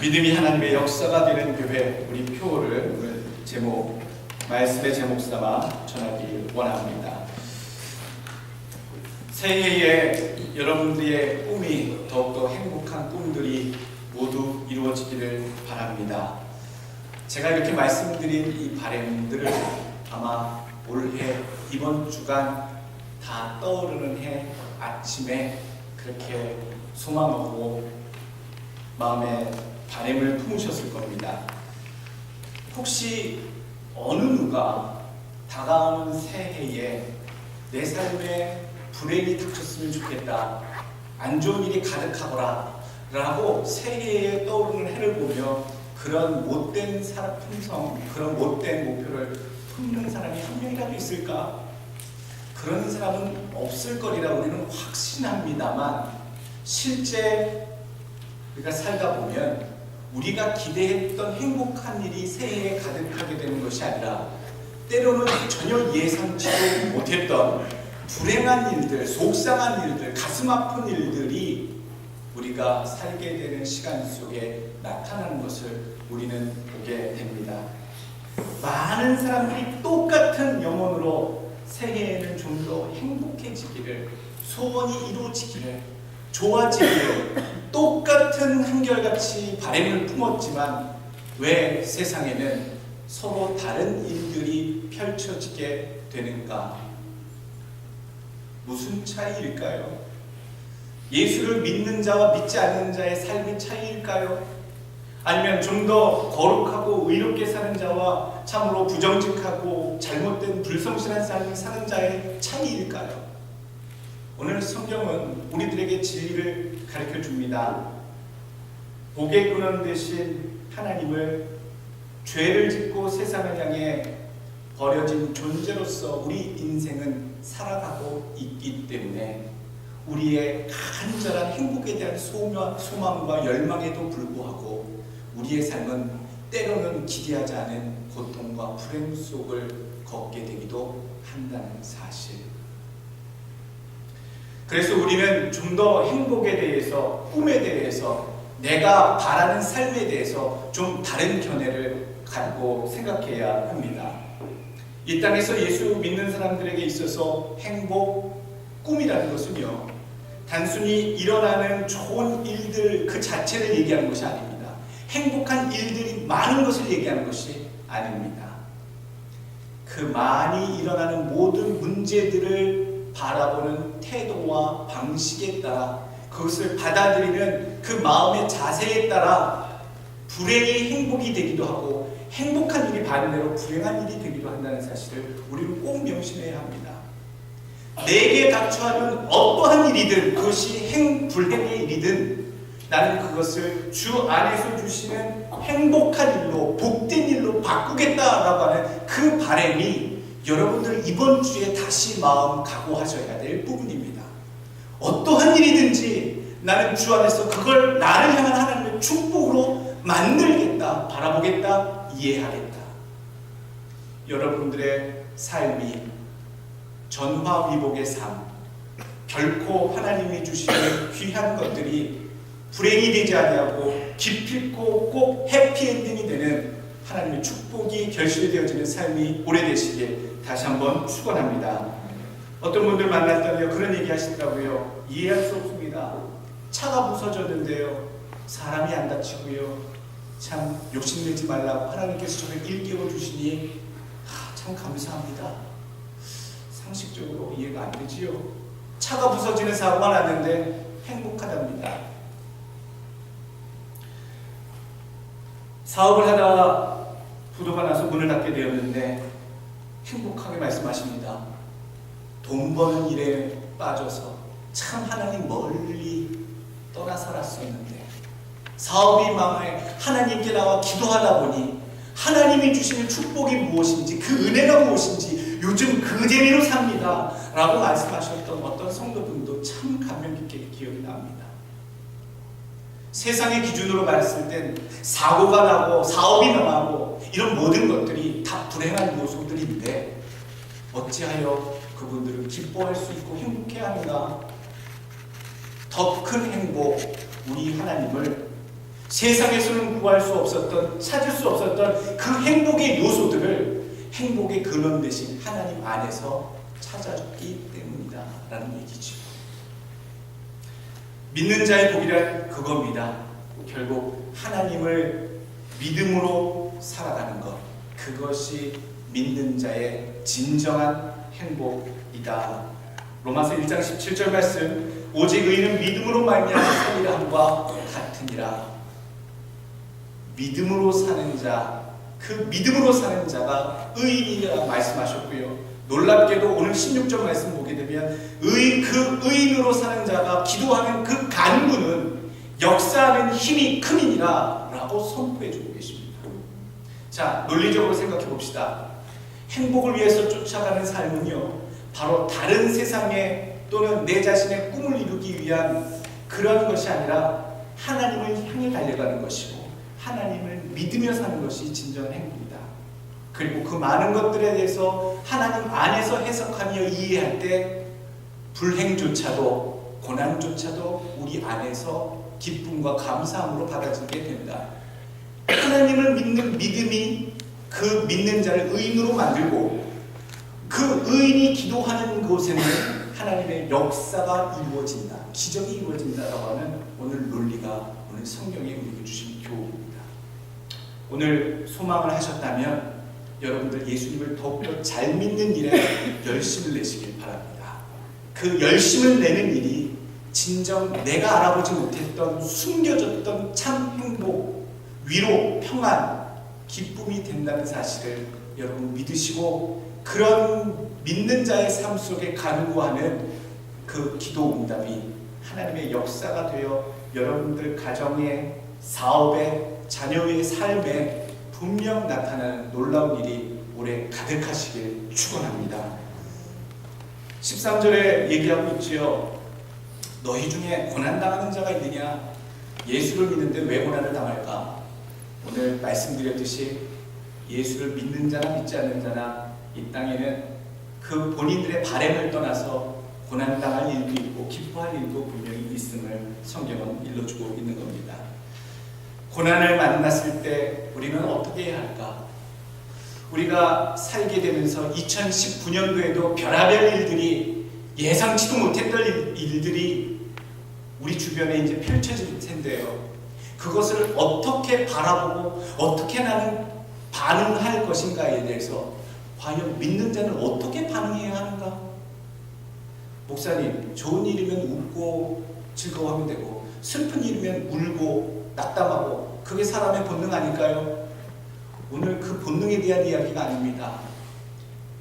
믿음이 하나님의 역사가 되는 교회 우리 표를 오늘 말씀의 제목 삼아 전하기 원합니다. 새해에 여러분들의 꿈이 더욱더 행복한 꿈들이 모두 이루어지기를 바랍니다. 제가 이렇게 말씀드린 이 바람들을 아마 올해 이번 주간 다 떠오르는 해 아침에 그렇게 소망하고 마음에 바람을 품으셨을 겁니다. 혹시 어느 누가 다가오는 새해에 내 삶에 불행이 닥쳤으면 좋겠다, 안 좋은 일이 가득하거라 라고 새해에 떠오르는 해를 보며 그런 못된 품성, 그런 못된 목표를 품는 사람이 한 명이라도 있을까? 그런 사람은 없을 거리라 우리는 확신합니다만, 실제 우리가 살다 보면 우리가 기대했던 행복한 일이 새해에 가득하게 되는 것이 아니라 때로는 전혀 예상치도 못했던 불행한 일들, 속상한 일들, 가슴 아픈 일들이 우리가 살게 되는 시간 속에 나타나는 것을 우리는 보게 됩니다. 많은 사람들이 똑같은 영혼으로 새해에는 좀 더 행복해지기를, 소원이 이루어지기를, 좋아지기를 똑같은 한결같이 바람을 품었지만 왜 세상에는 서로 다른 일들이 펼쳐지게 되는가? 무슨 차이일까요? 예수를 믿는 자와 믿지 않는 자의 삶의 차이일까요? 아니면 좀 더 거룩하고 의롭게 사는 자와 참으로 부정직하고 잘못된 불성실한 삶을 사는 자의 차이일까요? 오늘 성경은 우리들에게 진리를 가르쳐 줍니다. 복의 근원 되신 하나님을 죄를 짓고 세상을 향해 버려진 존재로서 우리 인생은 살아가고 있기 때문에 우리의 간절한 행복에 대한 소망과 열망에도 불구하고 우리의 삶은 때로는 기대하지 않은 고통과 불행 속을 걷게 되기도 한다는 사실. 그래서 우리는 좀 더 행복에 대해서, 꿈에 대해서, 내가 바라는 삶에 대해서 좀 다른 견해를 갖고 생각해야 합니다. 이 땅에서 예수 믿는 사람들에게 있어서 행복, 꿈이라는 것은요, 단순히 일어나는 좋은 일들 그 자체를 얘기하는 것이 아닙니다. 행복한 일들이 많은 것을 얘기하는 것이 아닙니다. 그 많이 일어나는 모든 문제들을 바라보는 태도와 방식에 따라, 그것을 받아들이는 그 마음의 자세에 따라 불행이 행복이 되기도 하고 행복한 일이 반대로 불행한 일이 되기도 한다는 사실을 우리는 꼭 명심해야 합니다. 내게 닥쳐하는 어떠한 일이든, 그것이 불행의 일이든 나는 그것을 주 안에서 주시는 행복한 일로, 복된 일로 바꾸겠다라고 하는 그 바람이 여러분들 이번 주에 다시 마음 각오하셔야 될 부분입니다. 어떠한 일이든지 나는 주 안에서 그걸 나를 향한 하나님의 축복으로 만들겠다, 바라보겠다, 이해하겠다. 여러분들의 삶이 전화위복의 삶, 결코 하나님이 주시는 귀한 것들이 불행이 되지 아니하고 기필코 꼭 해피엔딩이 되는 하나님의 축복이 결실되어지는 삶이 오래되시길 다시 한번 축원합니다. 어떤 분들 만났더니요, 그런 얘기 하시더라고요. 이해할 수 없습니다. 차가 부서졌는데요, 사람이 안 다치고요, 참 욕심내지 말라고 하나님께서 저를 일깨워 주시니 참 감사합니다. 상식적으로 이해가 안 되지요. 차가 부서지는 사고가 났는데 행복하답니다. 사업을 하다가 부도가 나서 문을 닫게 되었는데 행복하게 말씀하십니다. 돈 버는 일에 빠져서 참 하나님 멀리 떠나 살았었는데 사업이 망해 하나님께 나와 기도하다 보니 하나님이 주시는 축복이 무엇인지, 그 은혜가 무엇인지 요즘 그 재미로 삽니다 라고 말씀하셨던 어떤 성도분도 참 감명 깊게 기억이 납니다. 세상의 기준으로 봤을 땐 사고가 나고 사업이 망하고 이런 모든 것들이 다 불행한 요소들인데 어찌하여 그분들은 기뻐할 수 있고 행복해야 하는가? 더 큰 행복, 우리 하나님을 세상에서는 구할 수 없었던, 찾을 수 없었던 그 행복의 요소들을 행복의 근원 대신 하나님 안에서 찾아줬기 때문이다 라는 얘기죠. 믿는 자의 복이란 그겁니다. 결국 하나님을 믿음으로 살아가는 것, 그것이 믿는 자의 진정한 행복이다. 로마서 1장 17절 말씀, 오직 의인은 믿음으로 말미암아 살리라 함과 같으니라. 믿음으로 사는 자, 그 믿음으로 사는 자가 의인이라 말씀하셨고요. 놀랍게도 오늘 16절 말씀 보게 되면 그 의인으로 사는 자가 기도하는 그 간구는 역사하는 힘이 큼이니라 라고 선포해 주고 계십니다. 자, 논리적으로 생각해 봅시다. 행복을 위해서 쫓아가는 삶은요, 바로 다른 세상에 또는 내 자신의 꿈을 이루기 위한 그런 것이 아니라 하나님을 향해 달려가는 것이고 하나님을 믿으며 사는 것이 진정한 행복이다. 그리고 그 많은 것들에 대해서 하나님 안에서 해석하며 이해할 때 불행조차도 고난조차도 우리 안에서 기쁨과 감사함으로 받아들이게 된다. 하나님을 믿는 믿음이 그 믿는 자를 의인으로 만들고 그 의인이 기도하는 곳에는 하나님의 역사가 이루어진다, 기적이 이루어진다라고 하는 오늘 논리가 오늘 성경에 우리에게 주신 교훈입니다. 오늘 소망을 하셨다면 여러분들 예수님을 더욱더 잘 믿는 일에 열심을 내시길 바랍니다. 그 열심을 내는 일이 진정 내가 알아보지 못했던 숨겨졌던 참 행복, 위로, 평안, 기쁨이 된다는 사실을 여러분 믿으시고 그런 믿는 자의 삶 속에 간구하는 그 기도 응답이 하나님의 역사가 되어 여러분들 가정에, 사업에, 자녀의 삶에 분명 나타나는 놀라운 일이 올해 가득하시길 축원합니다. 13절에 얘기하고 있지요. 너희 중에 고난당하는 자가 있느냐? 예수를 믿는데 왜 고난을 당할까? 오늘 말씀드렸듯이 예수를 믿는 자나 믿지 않는 자나 이 땅에는 그 본인들의 바램을 떠나서 고난당할 일도 있고 기뻐할 일도 분명히 있음을 성경은 일러주고 있는 겁니다. 고난을 만났을 때 우리는 어떻게 해야 할까? 우리가 살게 되면서 2019년도에도 별의별 일들이 예상치도 못했던 일들이 우리 주변에 이제 펼쳐질 텐데요. 그것을 어떻게 바라보고 어떻게 나는 반응할 것인가에 대해서 과연 믿는 자는 어떻게 반응해야 하는가? 목사님, 좋은 일이면 웃고 즐거워하면 되고 슬픈 일이면 울고 낙담하고 그게 사람의 본능 아닐까요? 오늘 그 본능에 대한 이야기가 아닙니다.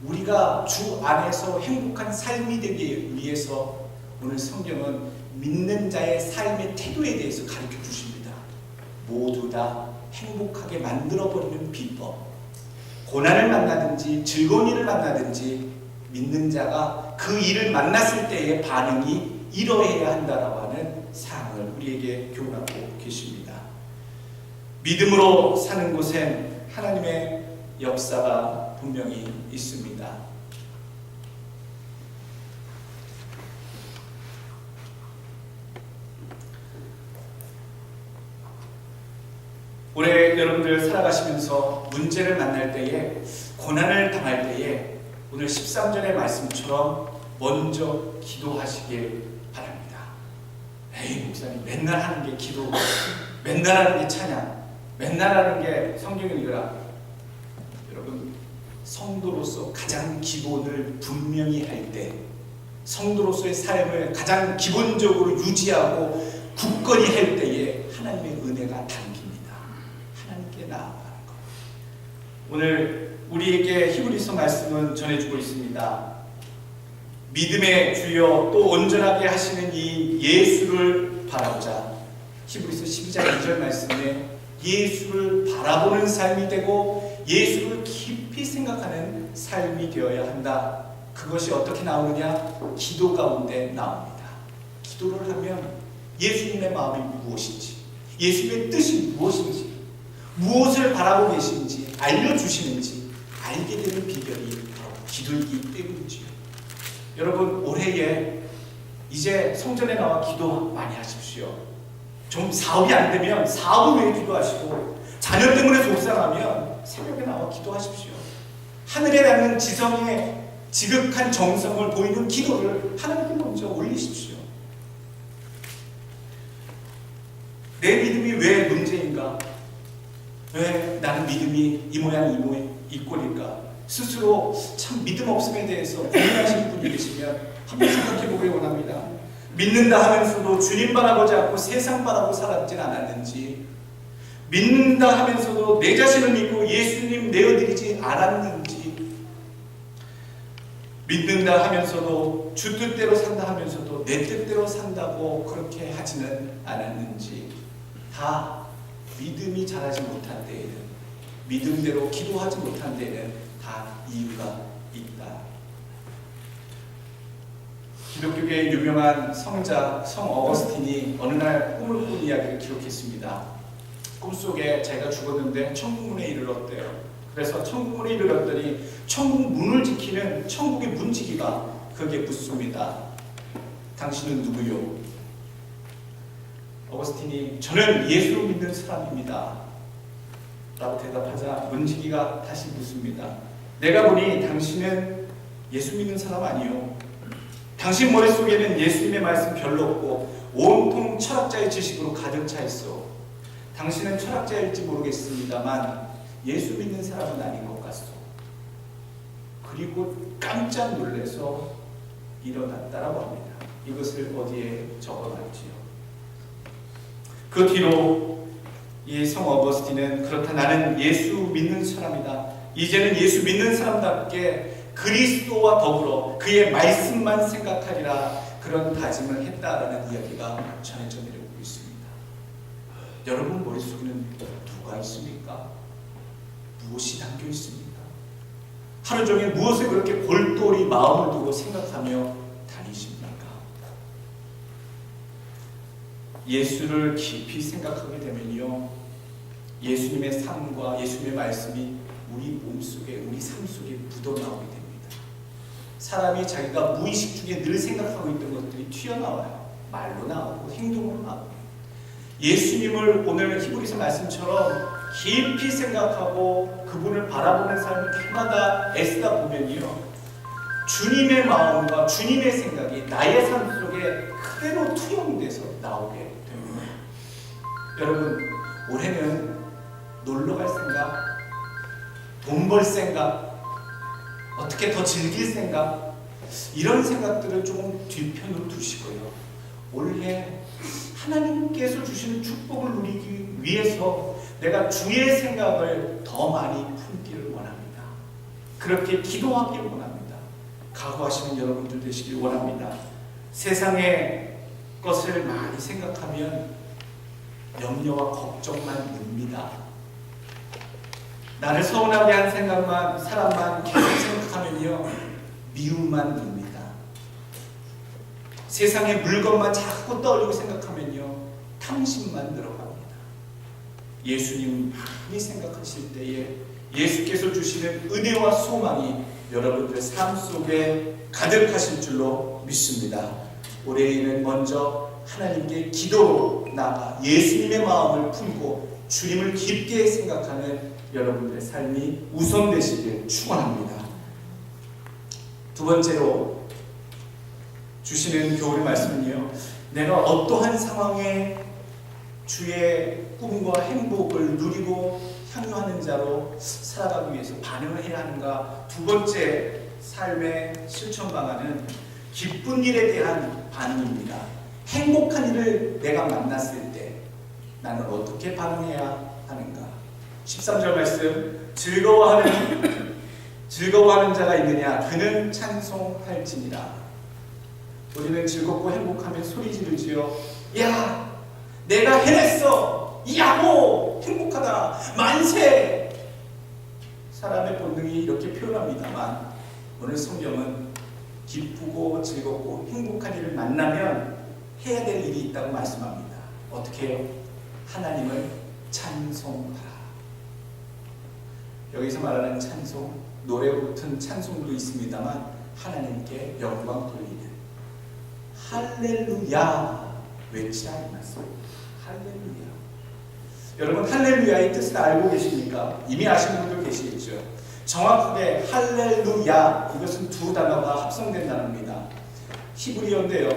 우리가 주 안에서 행복한 삶이 되기 위해서 오늘 성경은 믿는 자의 삶의 태도에 대해서 가르쳐 주십니다. 모두 다 행복하게 만들어버리는 비법. 고난을 만나든지 즐거운 일을 만나든지 믿는 자가 그 일을 만났을 때의 반응이 이러해야 한다라고 하는 사항을 우리에게 교훈하고 계십니다. 믿음으로 사는 곳엔 하나님의 역사가 분명히 있습니다. 올해 여러분들 살아가시면서 문제를 만날 때에, 고난을 당할 때에 오늘 13절의 말씀처럼 먼저 기도하시길 바랍니다. 에이 목사님, 맨날 하는 게 기도, 맨날 하는 게 찬양, 맨날 하는 게 성경 읽으라. 여러분, 성도로서 가장 기본을 분명히 할 때, 성도로서의 삶을 가장 기본적으로 유지하고 굳건히 할 때에 하나님의 은혜가 담깁니다. 하나님께 나아가는 것. 오늘 우리에게 히브리서 말씀은 전해주고 있습니다. 믿음의 주여 또 온전하게 하시는 이 예수를 바라보자. 히브리서 12장 2절 말씀에 예수를 바라보는 삶이 되고 예수를 깊이 생각하는 삶이 되어야 한다. 그것이 어떻게 나오느냐? 기도 가운데 나옵니다. 기도를 하면 예수님의 마음이 무엇인지, 예수님의 뜻이 무엇인지, 무엇을 바라고 계신지 알려주시는지 알게 되는 비결이 바로 기도이기 때문이지요. 여러분, 올해에 이제 성전에 나와 기도 많이 하십시오. 좀 사업이 안 되면 사업을 위해 기도하시고, 자녀 때문에 속상하면 새벽에 나와 기도하십시오. 하늘에 나는 지성의 지극한 정성을 보이는 기도를 하나님께 먼저 올리십시오. 내 믿음이 왜 문제인가? 왜 나는 믿음이 이 모양 이 꼴일까? 스스로 참 믿음 없음에 대해서 고민하시는 분이 계시면 한번 생각해 보길 원합니다. 믿는다 하면서도 주님 바라보지 않고 세상 바라고 살았진 않았는지, 믿는다 하면서도 내 자신을 믿고 예수님 내어드리지 않았는지, 믿는다 하면서도 주 뜻대로 산다 하면서도 내 뜻대로 산다고 그렇게 하지는 않았는지, 다 믿음이 자라지 못한 때에는, 믿음대로 기도하지 못한 때에는 다 이유가 있다. 기독교계의 유명한 성자 성 어거스틴이 어느 날 꿈을 꾼 이야기를 기록했습니다. 꿈속에 자기가 죽었는데 천국문에 이르렀대요. 그래서 천국문에 이르렀더니 천국 문을 지키는 천국의 문지기가 그에게 묻습니다. 당신은 누구요? 어거스틴이 저는 예수를 믿는 사람입니다 라고 대답하자 문지기가 다시 묻습니다. 내가 보니 당신은 예수 믿는 사람 아니요. 당신 머릿속에는 예수님의 말씀 별로 없고 온통 철학자의 지식으로 가득 차 있어. 당신은 철학자일지 모르겠습니다만 예수 믿는 사람은 아닌 것 같소. 그리고 깜짝 놀라서 일어났다라고 합니다. 이것을 어디에 적어놨지요? 그 뒤로 이 성 어거스틴은 그렇다 나는 예수 믿는 사람이다. 이제는 예수 믿는 사람답게 그리스도와 더불어 그의 말씀만 생각하리라 그런 다짐을 했다라는 이야기가 전해져 내려오고 있습니다. 여러분 머릿속에는 누가 있습니까? 무엇이 담겨 있습니까? 하루 종일 무엇을 그렇게 골똘히 마음을 두고 생각하며 다니십니까? 예수를 깊이 생각하게 되면요, 예수님의 삶과 예수님의 말씀이 우리 몸속에, 우리 삶 속에 묻어나오게 됩니다. 사람이 자기가 무의식 중에 늘 생각하고 있던 것들이 튀어나와요. 말로 나오고 행동으로 나오고. 예수님을 오늘 히브리서 말씀처럼 깊이 생각하고 그분을 바라보는 삶을 해마다 애쓰다 보면요, 주님의 마음과 주님의 생각이 나의 삶 속에 그대로 투영돼서 나오게 됩니다. 여러분, 올해는 놀러 갈 생각, 돈 벌 생각, 어떻게 더 즐길 생각, 이런 생각들을 조금 뒤편으로 두시고요, 올해 하나님께서 주시는 축복을 누리기 위해서 내가 주의 생각을 더 많이 품기를 원합니다. 그렇게 기도하기를 원합니다. 각오하시는 여러분들 되시길 원합니다. 세상의 것을 많이 생각하면 염려와 걱정만 늡니다. 나를 서운하게 한 생각만, 사람만 계속 생각하면요, 미움만 늡니다. 세상의 물건만 자꾸 떠올리고 생각하면요, 탐심만 늘어갑니다. 예수님 많이 생각하실 때에 예수께서 주시는 은혜와 소망이 여러분들의 삶 속에 가득하실 줄로 믿습니다. 올해에는 먼저 하나님께 기도로 나아가 예수님의 마음을 품고 주님을 깊게 생각하는 여러분들의 삶이 우선되시길 축원합니다. 두 번째로 주시는 교훈의 말씀은요, 내가 어떠한 상황에 주의 꿈과 행복을 누리고 향유하는 자로 살아가기 위해서 반응을 해야 하는가. 두 번째 삶의 실천 방안은 기쁜 일에 대한 반응입니다. 행복한 일을 내가 만났을 때 나는 어떻게 반응해야 하는가. 13절 말씀, 즐거워하는 자가 있느냐 그는 찬송할지니라. 우리는 즐겁고 행복하면 소리 지르지요. 야, 내가 해냈어! 야호! 행복하다! 만세! 사람의 본능이 이렇게 표현합니다만 오늘 성경은 기쁘고 즐겁고 행복한 일을 만나면 해야 될 일이 있다고 말씀합니다. 어떻게 해요? 하나님을 찬송하라. 여기서 말하는 찬송, 노래 붙은 찬송도 있습니다만 하나님께 영광 돌리는 할렐루야 외치라 이 말씀. 할렐루야. 여러분 할렐루야의 뜻을 알고 계십니까? 이미 아시는 분들 계시겠죠. 정확하게 할렐루야, 이것은 두 단어가 합성된 단어입니다. 히브리어인데요,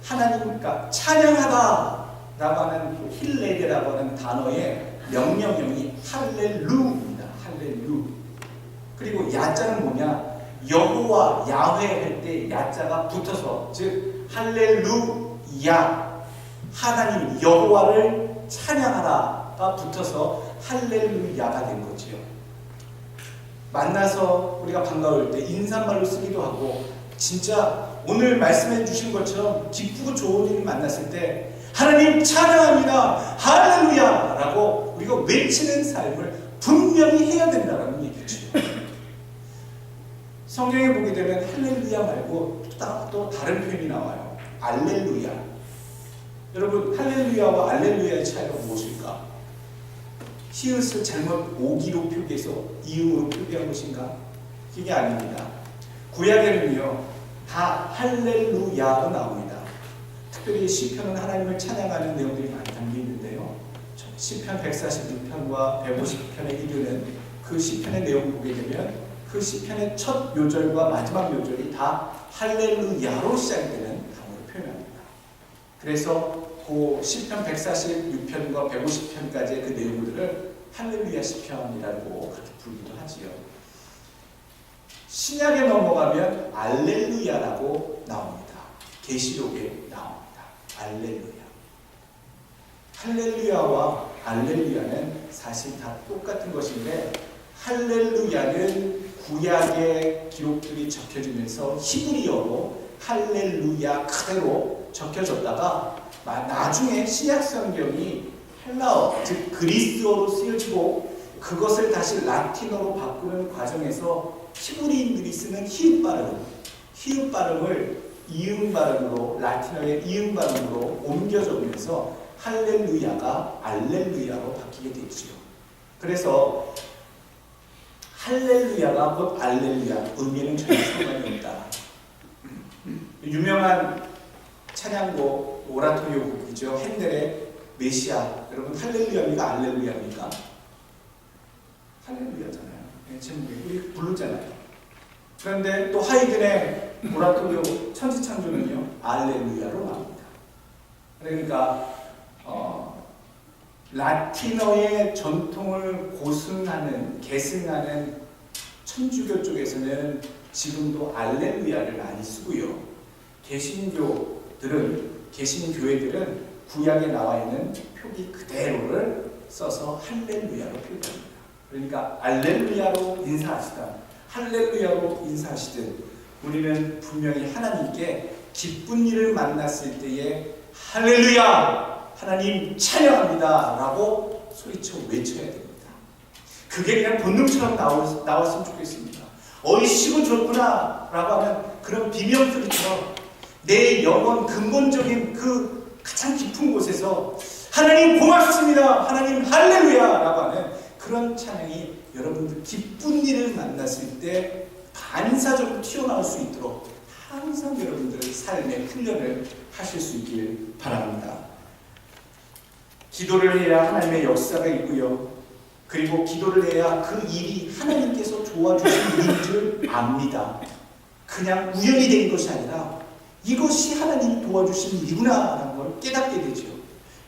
하나님과 찬양하다 라고 하는 힐레게라고 하는 단어의 명령형이 할렐루입니다. 할렐루. 그리고 야자는 뭐냐? 여호와 야훼 할 때 야자가 붙어서, 즉 할렐루야, 하나님 여호와를 찬양하라가 붙어서 할렐루야가 된 거지요. 만나서 우리가 반가울 때 인사말로 쓰기도 하고, 진짜 오늘 말씀해 주신 것처럼 기쁘고 좋은 일을 만났을 때 하나님 찬양합니다, 할렐루야 라고 우리가 외치는 삶을 분명히 해야 된다는 얘기죠. 성경에 보게 되면 할렐루야 말고 또 다른 표현이 나와요. 알렐루야. 여러분 할렐루야와 알렐루야의 차이가 무엇일까? 히읗을 잘못 오기로 표기해서 이응으로 표기한 것인가? 그게 아닙니다. 구약에는요 다 할렐루야로 나옵니다. 특별히 시편은 하나님을 찬양하는 내용들이 많이 담겨 있는데요, 시편 146편과 150편에 이르는 그 시편의 내용을 보게 되면 그 시편의 첫 요절과 마지막 요절이 다 할렐루야로 시작되는 단어로 표현합니다. 그래서 그 시편 146편과 150편까지의 그 내용들을 할렐루야 시편이라고 그렇게 부르기도 하지요. 신약에 넘어가면 알렐루야라고 나옵니다. 계시록에 나옵니다. 알렐루야. 할렐루야와 알렐루야는 사실 다 똑같은 것인데, 할렐루야는 구약의 기록들이 적혀지면서 히브리어로 할렐루야 그대로 적혀졌다가 나중에 신약 성경이 헬라어, 즉 그리스어로 쓰여지고 그것을 다시 라틴어로 바꾸는 과정에서 히브리인들이 쓰는 히읗 발음을 이응 발음으로, 라틴어의 이응 발음으로 옮겨져면서 할렐루야가 알렐루야로 바뀌게 되지요. 그래서 할렐루야가 곧 알렐루야, 의미는 전혀 상관이 없다. 유명한 찬양곡 오라토리오 곡이죠. 핸델의 메시아. 여러분 할렐루야입니까? 알렐루야입니까? 할렐루야잖아요. 제목이 우리 부르잖아요. 그런데 또 하이든의 오라토리오 천지창조는요 알렐루야로 나옵니다. 그러니까 라틴어의 전통을 계승하는 천주교 쪽에서는 지금도 알렐루야를 많이 쓰고요, 개신교회들은 구약에 나와 있는 표기 그대로를 써서 할렐루야로 표기합니다. 그러니까 알렐루야로 인사하시든 할렐루야로 인사하시든 우리는 분명히 하나님께 기쁜 일을 만났을 때에 할렐루야, 하나님 찬양합니다 라고 소리쳐 외쳐야 됩니다. 그게 그냥 본능처럼 나왔으면 좋겠습니다. 어이씨고 좋구나 라고 하는 그런 비명소리처럼 내 영혼 근본적인 그 가장 깊은 곳에서 하나님 고맙습니다, 하나님 할렐루야 라고 하는 그런 찬양이 여러분들 기쁜 일을 만났을 때 반사적으로 튀어나올 수 있도록 항상 여러분들의 삶의 훈련을 하실 수 있길 바랍니다. 기도를 해야 하나님의 역사가 있고요, 그리고 기도를 해야 그 일이 하나님께서 도와주신 일인 줄 압니다. 그냥 우연이 된 것이 아니라 이것이 하나님이 도와주신 일이구나라는 걸 깨닫게 되죠.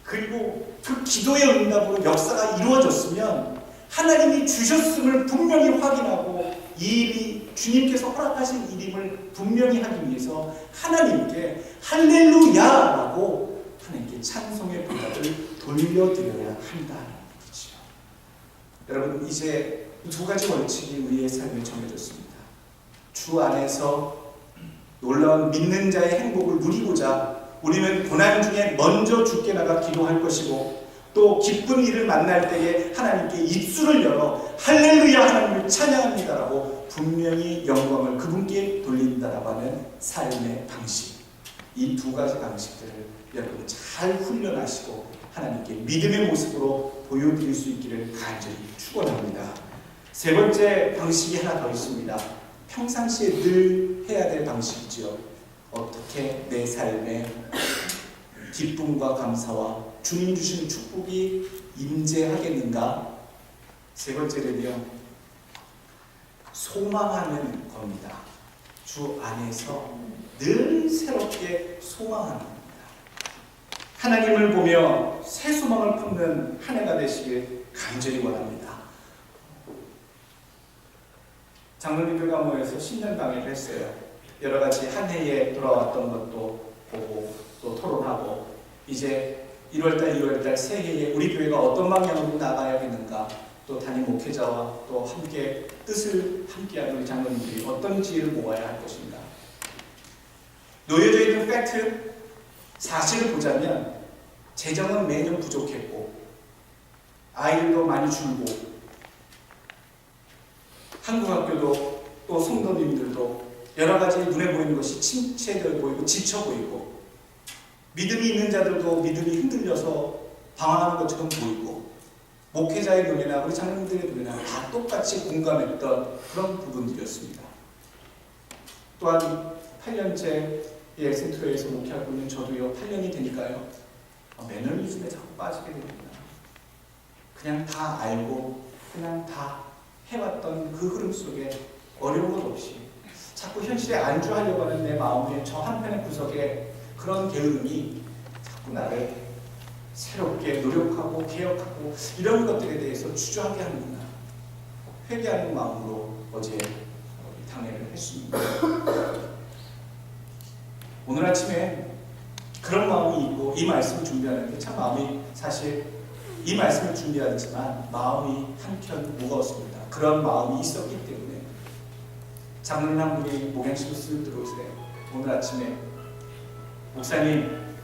그리고 그 기도의 응답으로 역사가 이루어졌으면 하나님이 주셨음을 분명히 확인하고 이 일이 주님께서 허락하신 일임을 분명히 하기 위해서 하나님께 할렐루야라고 하나님께 찬송의 보답을 돌려드려야 한다는 거죠. 여러분 이제 두 가지 원칙이 우리의 삶에 정해졌습니다. 주 안에서 놀라운 믿는 자의 행복을 누리고자 우리는 고난 중에 먼저 주께 나가 기도할 것이고, 또 기쁜 일을 만날 때에 하나님께 입술을 열어 할렐루야 하나님을 찬양합니다라고 분명히 영광을 그분께 돌린다라고 하는 삶의 방식, 이 두 가지 방식들을 여러분 잘 훈련하시고 하나님께 믿음의 모습으로 보여드릴 수 있기를 간절히 축원합니다. 세 번째 방식이 하나 더 있습니다. 평상시에 늘 해야 될 방식이죠. 어떻게 내 삶에 기쁨과 감사와 주님 주시는 축복이 임재하겠는가? 세 번째는요, 소망하는 겁니다. 주 안에서 늘 새롭게 소망하는 겁니다. 하나님을 보며 새 소망을 품는 한 해가 되시길 간절히 원합니다. 장로님들과 모여서 신년 강의를 했어요. 여러 가지 한 해에 돌아왔던 것도 보고 또 토론하고, 이제 1월달, 2월달 새해에 우리 교회가 어떤 방향으로 나가야겠는가, 또 담임 목회자와 또 함께 뜻을 함께하는 우리 장로님들이 어떤 지혜를 모아야 할 것인가. 놓여져 있는 팩트, 사실을 보자면 재정은 매년 부족했고 아이들도 많이 줄고 한국학교도 또 성도님들도 여러 가지 눈에 보이는 것이 침체되어 보이고 지쳐 보이고, 믿음이 있는 자들도 믿음이 흔들려서 방황하는 것처럼 보이고, 목회자의 눈이나 우리 장로님들의 눈이나 다 똑같이 공감했던 그런 부분들이었습니다. 또한 8년째 센트로에서 목회하고 있는 저도요, 8년이 되니까요, 매너리즘에 자꾸 빠지게 됩니다. 그냥 다 알고 그냥 다 해왔던 그 흐름 속에 어려운 것 없이 자꾸 현실에 안주하려고 하는 내 마음의 저 한편의 구석에 그런 게으름이 자꾸 나를 새롭게 노력하고 개혁하고 이런 것들에 대해서 주저하게 하는구나. 회개하는 마음으로 어제 당회를 했습니다. 오늘 아침에 그런 마음이 있고 이 말씀을 준비하는데 참 마음이, 사실 이 말씀을 준비하지만 마음이 한켠 무거웠습니다. 그런 마음이 있었기 때문에 장로님 한 분이 목양실로 쓱 들어오세요. 오늘 아침에 목사님,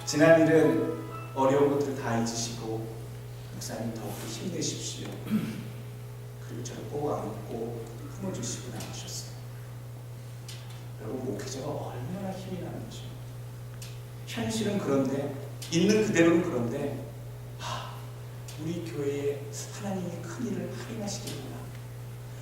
지난 일은 어려운 것들을 다 잊으시고 목사님 더욱더 힘내십시오. 그리고 저를 꼭 안고 품어주시고 나가셨어요. 여러분, 목회자가 얼마나 힘이 나는지. 현실은 그런데, 있는 그대로는 그런데, 우리 교회에 하나님이 큰 일을 할인하시겠구나.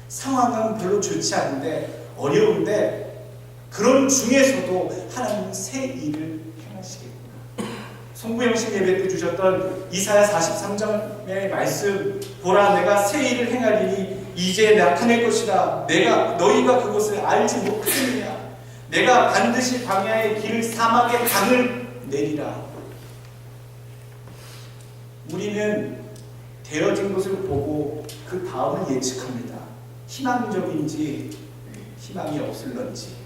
상황은 별로 좋지 않은데, 어려운데, 그런 중에서도 하나님은 새 일을 행하시겠구나. 송구영신 예배 때 주셨던 이사야 43장의 말씀, 보라 내가 새 일을 행하리니 이제 나타낼 것이다. 너희가 그것을 알지 못하느냐. 내가 반드시 광야의 길을, 사막의 강을 내리라. 우리는 되어진 것을 보고 그 다음을 예측합니다. 희망적인지 희망이 없을런지.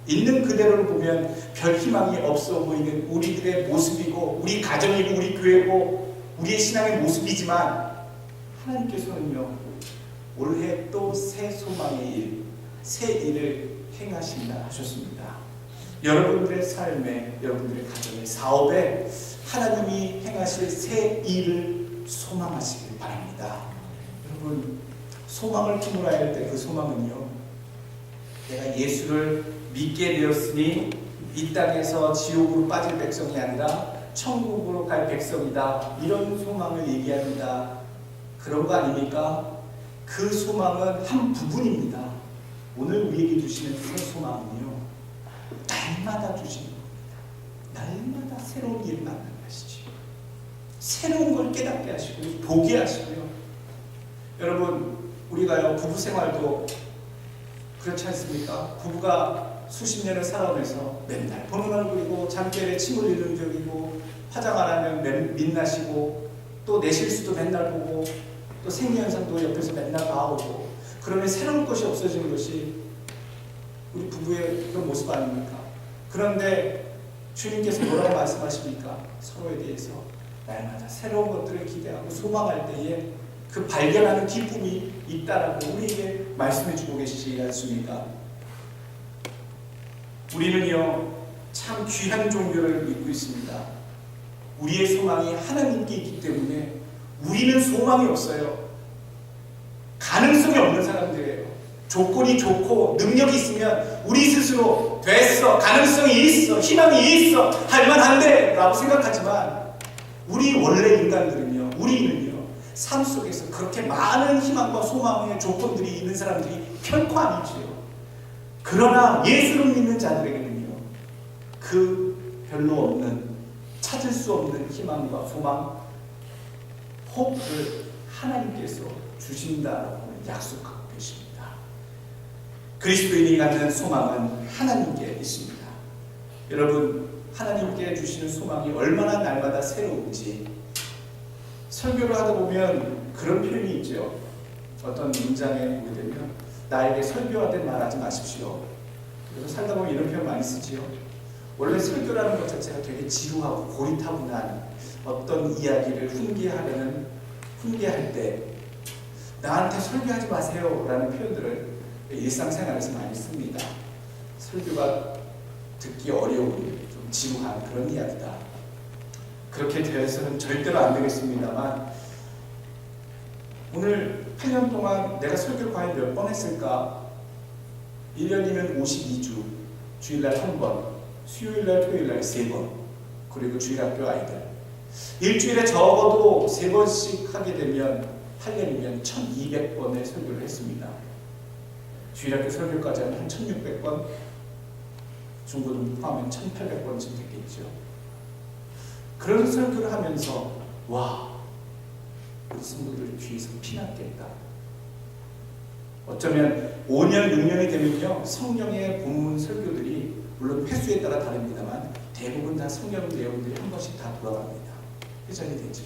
있는 그대로를 보면 별 희망이 없어 보이는 우리들의 모습이고, 우리 가정이고, 우리 교회고, 우리의 신앙의 모습이지만, 하나님께서는요, 올해 또 새 소망의 일, 새 일을 행하신다 하셨습니다. 여러분들의 삶에, 여러분들의 가정의 사업에 하나님이 행하실 새 일을 소망하시길 바랍니다. 여러분, 소망을 품으라 할 때 그 소망은요, 내가 예수를 믿게 되었으니 이 땅에서 지옥으로 빠질 백성이 아니라 천국으로 갈 백성이다, 이런 소망을 얘기합니다. 그런 거 아닙니까? 그 소망은 한 부분입니다. 오늘 우리에게 주시는 그 소망은요, 날마다 주시는 겁니다. 날마다 새로운 일을 만나시죠. 새로운 걸 깨닫게 하시고 보게 하시고요. 여러분, 우리가요, 부부 생활도 그렇지 않습니까? 부부가 수십 년을 살아오면서 맨날 보는 얼굴이고, 잠결에 침 흘리는 적이고, 화장 안 하면 민나시고, 또 내 실수도 맨날 보고, 또 생리현상도 옆에서 맨날 봐오고, 그러면 새로운 것이 없어지는 것이 우리 부부의 그런 모습 아닙니까? 그런데 주님께서 뭐라고 말씀하십니까? 서로에 대해서 날마다 새로운 것들을 기대하고 소망할 때에 그 발견하는 기쁨이 있다라고 우리에게 말씀해주고 계시지 않습니까? 우리는요, 참 귀한 종교를 믿고 있습니다. 우리의 소망이 하나님께 있기 때문에 우리는 소망이 없어요. 가능성이 없는 사람들이에요. 조건이 좋고 능력이 있으면 우리 스스로 됐어, 가능성이 있어, 희망이 있어, 할만한데 라고 생각하지만, 우리 원래 인간들은요, 우리는요, 삶 속에서 그렇게 많은 희망과 소망의 조건들이 있는 사람들이 결코 아니지요. 그러나 예수를 믿는 자들에게는요, 그 별로 없는 찾을 수 없는 희망과 소망, 호흡을 하나님께서 주신다라고 약속하고 계십니다. 그리스도인이 갖는 소망은 하나님께 있습니다. 여러분, 하나님께 주시는 소망이 얼마나 날마다 새로운지 설교를 하다 보면 그런 표현이 있죠. 어떤 문장에 보게 되면 나에게 설교하듯 말하지 마십시오. 그래서 살다 보면 이런 표현 많이 쓰지요. 원래 설교라는 것 자체가 되게 지루하고 고리타분한 어떤 이야기를 훈계할 때 나한테 설교하지 마세요 라는 표현들을 일상생활에서 많이 씁니다. 설교가 듣기 어려운 좀 지루한 그런 이야기다. 그렇게 되어서는 절대로 안 되겠습니다만 오늘 8년 동안 내가 설교를 과연 몇 번 했을까? 1년이면 52주, 주일날 1번, 수요일날 토요일날 3번, 그리고 주일학교 아이들 일주일에 적어도 3번씩 하게 되면 8년이면 1200번의 설교를 했습니다. 주일학교 설교까지 하면 한 1600번, 중고등 포함하면 1800번쯤 됐겠죠. 그런 설교를 하면서 와, 우리 성도들 뒤에서 피났겠다. 어쩌면 5년, 6년이 되면요 성경의 본문 설교들이 물론 횟수에 따라 다릅니다만 대부분 다 성경 내용들이 한 번씩 다 돌아갑니다. 회전이 되죠.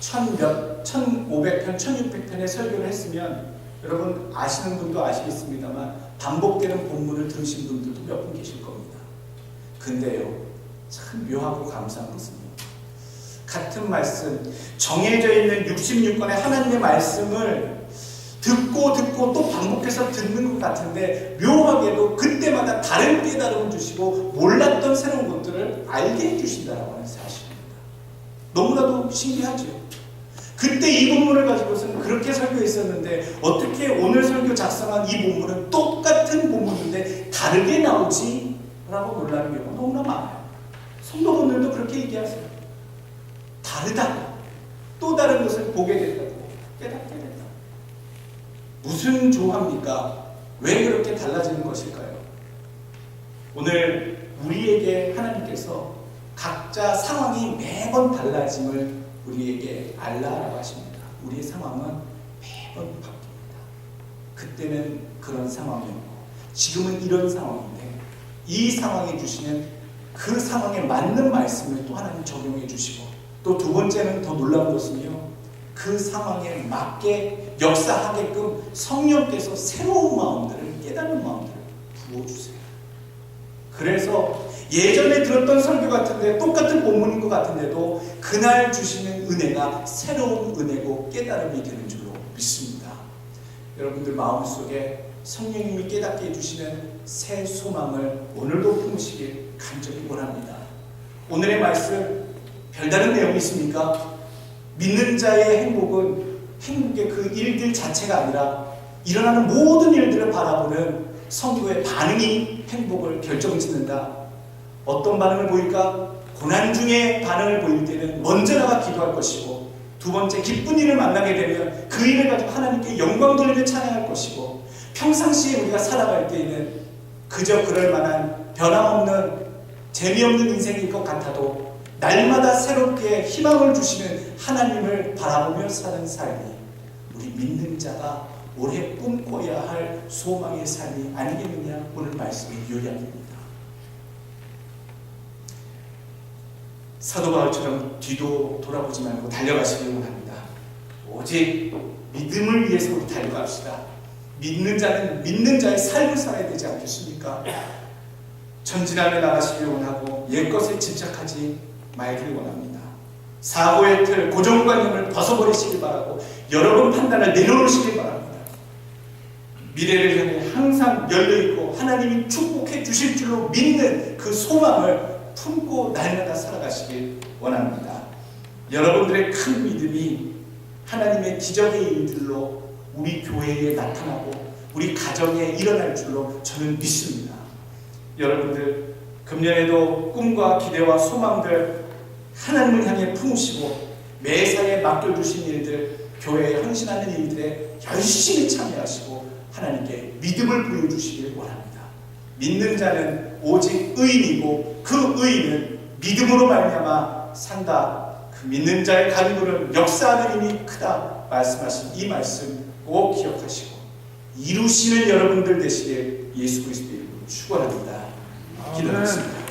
1500편, 1600편의 설교를 했으면 여러분 아시는 분도 아시겠습니다만 반복되는 본문을 들으신 분들도 몇 분 계실 겁니다. 근데요 참 묘하고 감사한 것은 같은 말씀, 정해져 있는 66권의 하나님의 말씀을 듣고 또 반복해서 듣는 것 같은데 묘하게도 그때마다 다른 깨달음을 주시고 몰랐던 새로운 것들을 알게 해주신다고 하는 사실입니다. 너무나도 신기하죠. 그때 이 본문을 가지고서는 그렇게 설교했었는데 어떻게 오늘 설교 작성한 이 본문은 똑같은 본문인데 다르게 나오지? 라고 놀라는 경우가 너무나 많아요. 성도분들도 그렇게 얘기하세요. 다르다. 또 다른 것을 보게 된다고 깨닫게 된다. 무슨 조합입니까? 왜 그렇게 달라지는 것일까요? 오늘 우리에게 하나님께서 각자 상황이 매번 달라짐을 우리에게 알라라고 하십니다. 우리의 상황은 매번 바뀝니다. 그때는 그런 상황이었고 지금은 이런 상황인데 이 상황에 주시는 그 상황에 맞는 말씀을 또 하나님 적용해 주시고 또 두 번째는 더 놀라운 것은요 그 상황에 맞게 역사하게끔 성령께서 새로운 마음들을 깨닫는 마음들을 부어주세요. 그래서 예전에 들었던 설교 같은데 똑같은 본문인 것 같은데도 그날 주시는 은혜가 새로운 은혜고 깨달음이 되는 줄로 믿습니다. 여러분들 마음속에 성령님이 깨닫게 해주시는 새 소망을 오늘도 품으시길 간절히 원합니다. 오늘의 말씀 별다른 내용이 있습니까? 믿는 자의 행복은 행복의 그 일들 자체가 아니라 일어나는 모든 일들을 바라보는 성도의 반응이 행복을 결정짓는다. 어떤 반응을 보일까? 고난 중에 반응을 보일 때는 먼저 나가 기도할 것이고 두 번째 기쁜 일을 만나게 되면 그 일을 가지고 하나님께 영광 돌리며 찬양할 것이고 평상시에 우리가 살아갈 때에는 그저 그럴 만한 변함없는 재미없는 인생일 것 같아도 날마다 새롭게 희망을 주시는 하나님을 바라보며 사는 삶이 우리 믿는 자가 올해 꿈꿔야 할 소망의 삶이 아니겠느냐 오늘 말씀의 요약입니다. 사도 바울처럼 뒤도 돌아보지 말고 달려가시길 원합니다. 오직 믿음을 위해서 우리 달려갑시다. 믿는 자는 믿는 자의 삶을 살아야 되지 않겠습니까? 전진하며 나가시길 원하고 옛것에 집착하지 말길 원합니다. 사고의 틀, 고정관념을 벗어버리시길 바라고 여러분 판단을 내려놓으시길 바랍니다. 미래를 향해 항상 열려있고 하나님이 축복해 주실 줄로 믿는 그 소망을 품고 날마다 살아가시길 원합니다. 여러분들의 큰 믿음이 하나님의 기적의 일들로 우리 교회에 나타나고 우리 가정에 일어날 줄로 저는 믿습니다. 여러분들 금년에도 꿈과 기대와 소망들 하나님을 향해 품으시고 매사에 맡겨주신 일들, 교회에 헌신하는 일들에 열심히 참여하시고 하나님께 믿음을 보여주시길 원합니다. 믿는 자는 오직 의인이고 그 의인은 믿음으로 말미암아 산다. 그 믿는 자의 간구는 역사하는 힘이 크다. 말씀하신 이 말씀 꼭 기억하시고 이루시는 여러분들 되시길 예수 그리스도의 이름으로 축원합니다. 기도하겠습니다.